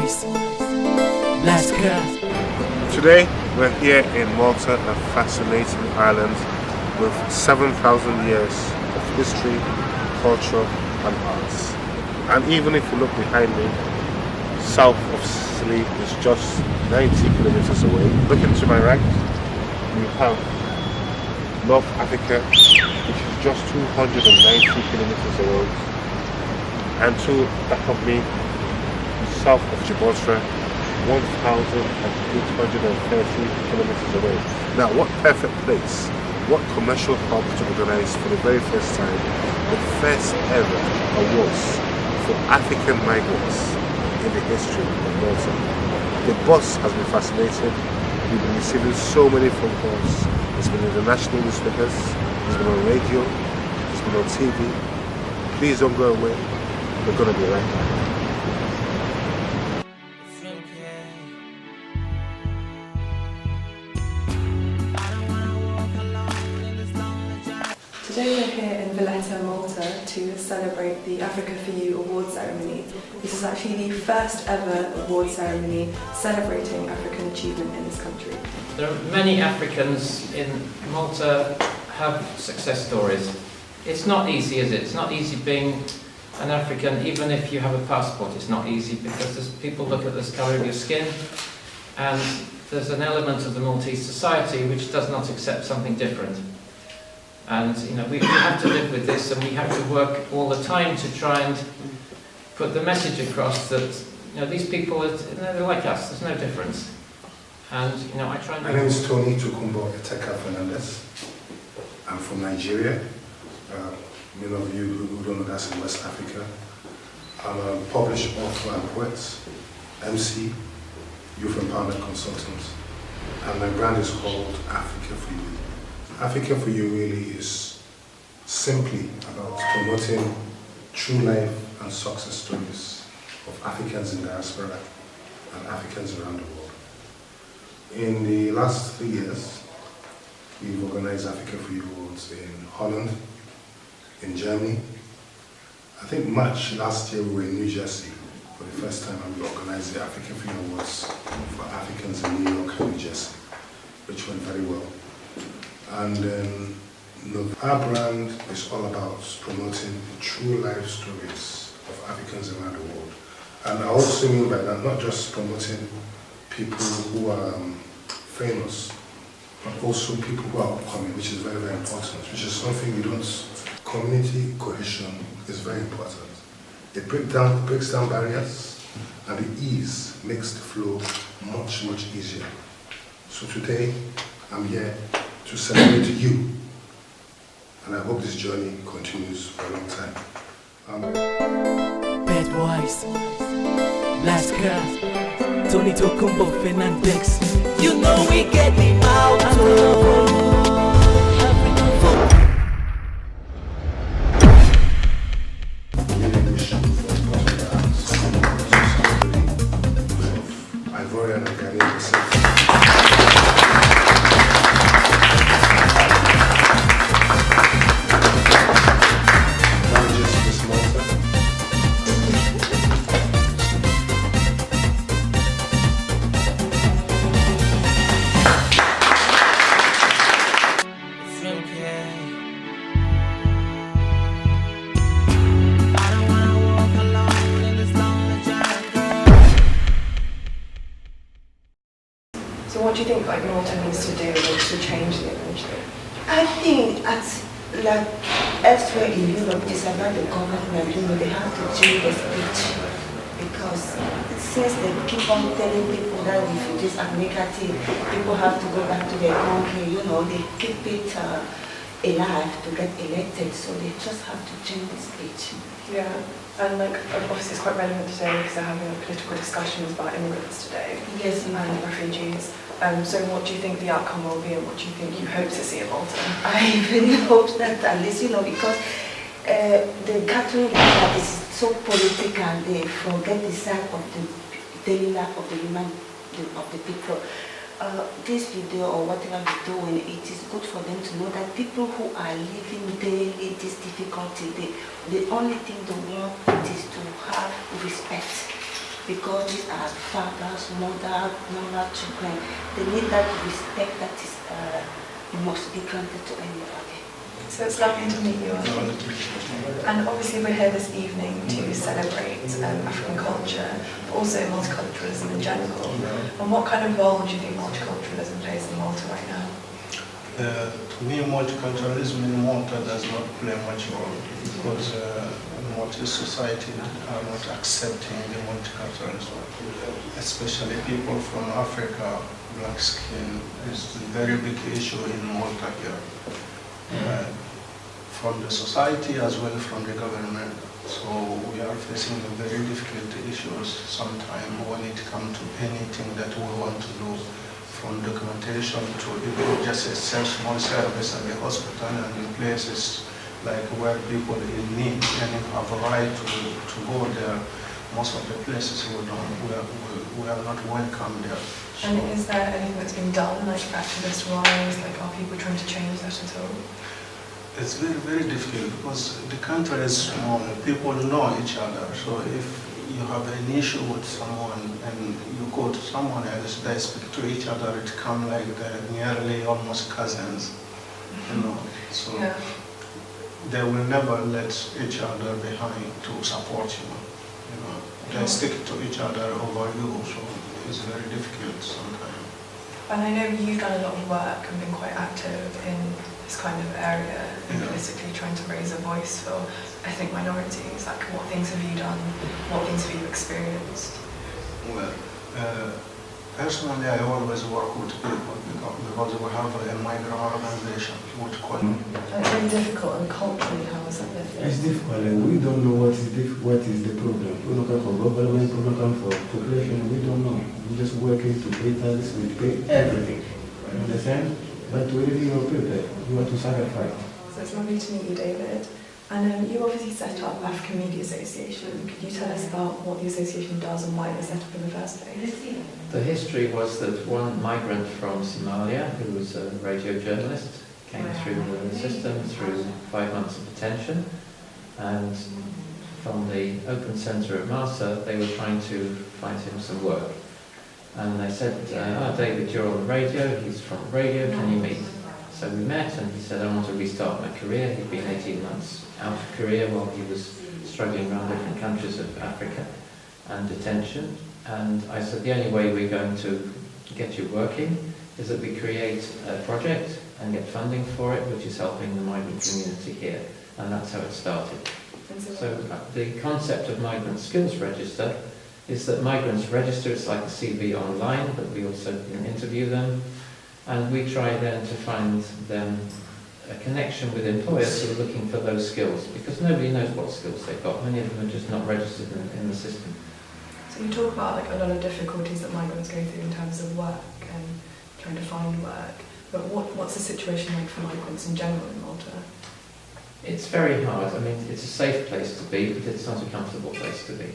boys. Let's go. Today we're here in Malta, a fascinating island with 7,000 years of history, culture and arts. And even if you look behind me, south of Sicily is just 90 kilometers away. Looking to my right, we have North Africa, which is just 290 kilometers away. And to back of me, south of Gibraltar, 1,830 kilometers away. Now, what perfect place, what commercial hub to organize for the very first time the first ever awards for African migrants in the history of Malta. The bus has been fascinating. We've been receiving so many phone calls. It's been in the national newspapers, it's been on radio, it's been on TV. Please don't go away. We're going to be right back. Today we're here in Valletta, Malta to celebrate the Africa4U award ceremony. This is actually the first ever award ceremony celebrating African achievement in this country. There are many Africans in Malta have success stories. It's not easy, is it? It's not easy being an African, even if you have a passport. It's not easy because people look at the colour of your skin, and there's an element of the Maltese society which does not accept something different. And we have to live with this, and we have to work all the time to try and put the message across that these people they're like us. There's no difference. And I try and. My name is Tony Tukumbo Eteka Fernandez. I'm from Nigeria. Many of you who don't know, that's in West Africa. I'm a published author and poet, MC, youth empowerment consultant, and my brand is called Africa4U. Africa4U really is simply about promoting true life and success stories of Africans in diaspora and Africans around the world. In the last 3 years, we've organized Africa4U Awards in Holland, in Germany. I think March last year we were in New Jersey for the first time, and we organized the Africa4U Awards for Africans in New York and New Jersey, which went very well. And our brand is all about promoting the true life stories of Africans around the world. And I also mean by that not just promoting people who are famous, but also people who are upcoming, which is very, very important, which is something we don't. Community cohesion is very important. It breaks down barriers, and the ease makes the flow much, much easier. So today, I'm here to celebrate you, and I hope this journey continues for a long time. Bad boys. Let's go. Tony Tukumbo Fernandez. You know we get him out. So what do you think Malta needs to do to change the eventually? I think like elsewhere in Europe, it's about the government. They have to change the speech, because since they keep on telling people that refugees are negative, people have to go back to their country. They keep it alive to get elected, so they just have to change the speech. Yeah, and obviously it's quite relevant today because they're having political discussions about immigrants today. Yes, and refugees. So what do you think the outcome will be, and what do you think you hope to see at Malta? I really hope that at least, because the gathering like that is so political, they forget the side of the daily life of the human, of the people. This video or whatever we're doing, it is good for them to know that people who are living daily this difficulty, the only thing they want is to have respect. because these are fathers, mother, children. They need that respect that is must be granted to anybody. So it's lovely to meet you all. And obviously we're here this evening to celebrate African culture, but also multiculturalism in general. And what kind of role do you think multiculturalism plays in Malta right now? To me, multiculturalism in Malta does not play much role because Maltese society are not accepting the multiculturalism, especially people from Africa, black skin is a very big issue in Malta here. From the society as well from the government. So we are facing very difficult issues sometimes when it comes to anything that we want to do, from documentation to even just a small service at the hospital and in places like where people in need and have a right to go there. Most of the places we are not welcome there. So, and is there anything that's been done, like activist-wise, like are people trying to change that at all? it's very, very difficult because the country is small, people know each other. So if you have an issue with someone and you go to someone else, they speak to each other, it come like they're nearly almost cousins, you know. So Yeah. they will never let each other behind to support you, you know. They stick to each other over you, so it's very difficult sometimes. And I know you've done a lot of work and been quite active in this kind of area, and basically trying to raise a voice for ethnic minorities. Like, what things have you done? What things have you experienced? Well, personally, I always work with people because we have a migrant organization which called. And it's very difficult, and culturally, how is that different? It's difficult, and we don't know what is the problem. We don't come for government, we don't come for population, we don't know. We're just working to pay taxes, we pay everything. You understand? But we really are prepared. We want to sacrifice. So it's lovely to meet you, David. And you obviously set up African Media Association. Could you tell us about what the association does and why it was set up in the first place? The history was that one migrant from Somalia, who was a radio journalist, came through the system through 5 months of detention, and from the open centre at Malta, they were trying to find him some work. And they said, David, you're on the radio, he's from radio, can you meet? So we met, and he said, I want to restart my career. He'd been 18 months out of career while he was struggling around different countries of Africa and detention. And I said, the only way we're going to get you working is that we create a project and get funding for it, which is helping the migrant community here. And that's how it started. So the concept of Migrant Skills Register is that migrants register, it's like a CV online, but we also can interview them. And we try then to find them a connection with employers who are looking for those skills, because nobody knows what skills they've got. Many of them are just not registered in the system. So you talk about like a lot of difficulties that migrants go through in terms of work and trying to find work. But what's the situation like for migrants in general in Malta? It's very hard. I mean, it's a safe place to be, but it's not a comfortable place to be.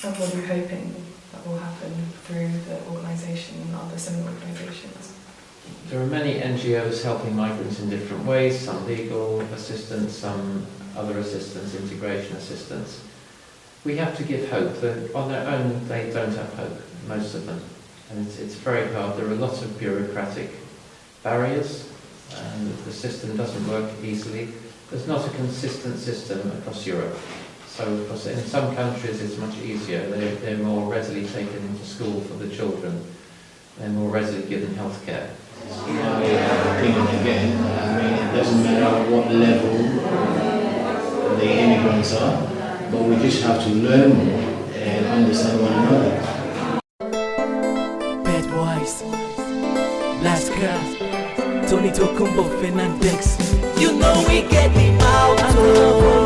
And what are you hoping that will happen through the organisation and other similar organisations? There are many NGOs helping migrants in different ways, some legal assistance, some other assistance, integration assistance. We have to give hope that on their own they don't have hope, most of them. And it's very hard. There are lots of bureaucratic barriers, and the system doesn't work easily. There's not a consistent system across Europe. So of course, in some countries it's much easier. They're more readily taken into school for the children. They're more readily given healthcare. My opinion again, I mean, it doesn't matter what level the immigrants are, but we just have to learn more and understand one another. Bedwise, Blaska, Tony Tocumbo Fernandez. You know we get him out.